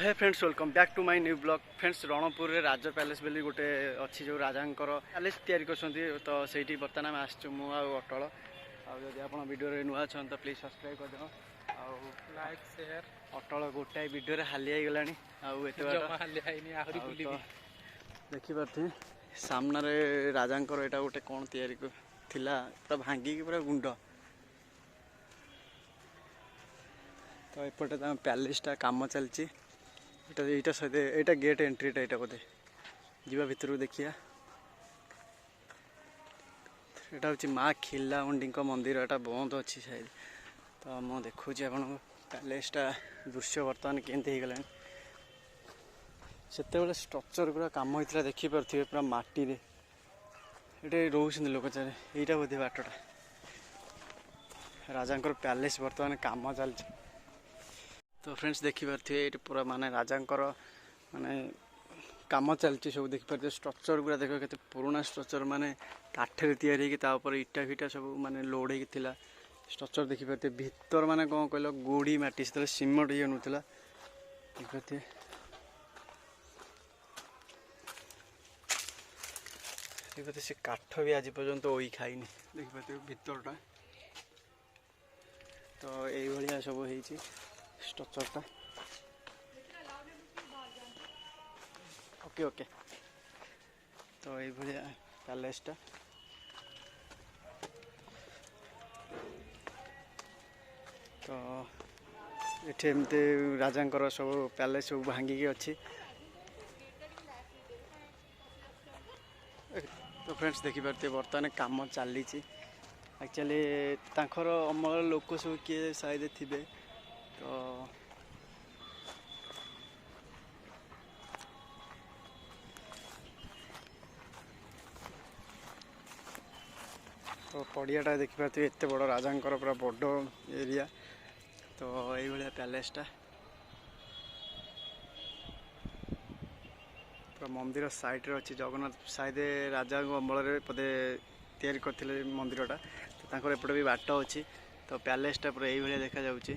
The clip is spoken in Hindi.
Hey friends welcome back to my new blog friends Ranpur रे राज पैलेस बोली गोटे अच्छी जो राजांकर पैलेस तैयारी करछन्ती तो सेठी बर्तमान हम आछू मु आ अटल आ जदि आपण वीडियो रे नुआ छन तो प्लीज सब्सक्राइब कर दियो आ लाइक शेयर अटल गोटाए वीडियो रे हाली आइ गलानी आ एते जमा हाली आइनी आहुरी बुलिबी देखि परथि सामना रे राजांकर एटा गोटे कोन तैयारी थिला पूरा भांगी की पूरा गुंड तो एपटे पैलेस टा काम चलची एटा सहित एटा गेट एंट्रीटा एटा बोधे जीवा भितर देखिया एटा हूँ माँ खिलामुंडी मंदिर एटा बंद अच्छी शायद तो मुझे देखुची आप पैलेसटा दृश्य बर्तमान केमती हो गलानी से स्ट्रक्चर पूरा काम होता देखिपे पूरा माटी रे ये रोचे लोक चारे यहीटा बोधे बाटटा राजांकर पैलेस बर्तमान काम चलती तो फ्रेंड्स देखिपे ये पूरा माने राजांकर माने काम चलती सब देखिपे स्ट्रक्चर पूरा देख के पुराना स्ट्रक्चर माने काठरे तैयारी होकर इटा फिटा सब माने लोड होता स्ट्रक्चर देखिपे भीतर माने कौन कहल गोड़ी माटी से सीमेंट ये नौला देखिपे देखिए से काठ भी आज पर्यंत ओई खाईनी देखिपे भीतरटा तो यही सब होती स्ट्रक्चरटा ओके ओके तो ये पैलेसटा तो ये राजांकर सब पैलेस सब भांगिकी अच्छी तो फ्रेंड्स देखिपे बर्तमान काम चली एक्चुअली तांकर अमल लोक सब किए शायद थे तो पड़ियाटा देखिपे एत बड़ राजांकर पूरा बड़ एरिया तो ये पैलेसटा पूरा मंदिर साइड अच्छी जगन्नाथ शायद राजा अमल पदे तैयारी करते मंदिरटा तो एपटे भी बाट अच्छी तो पैलेसटा पूरा यही देखा जाउची।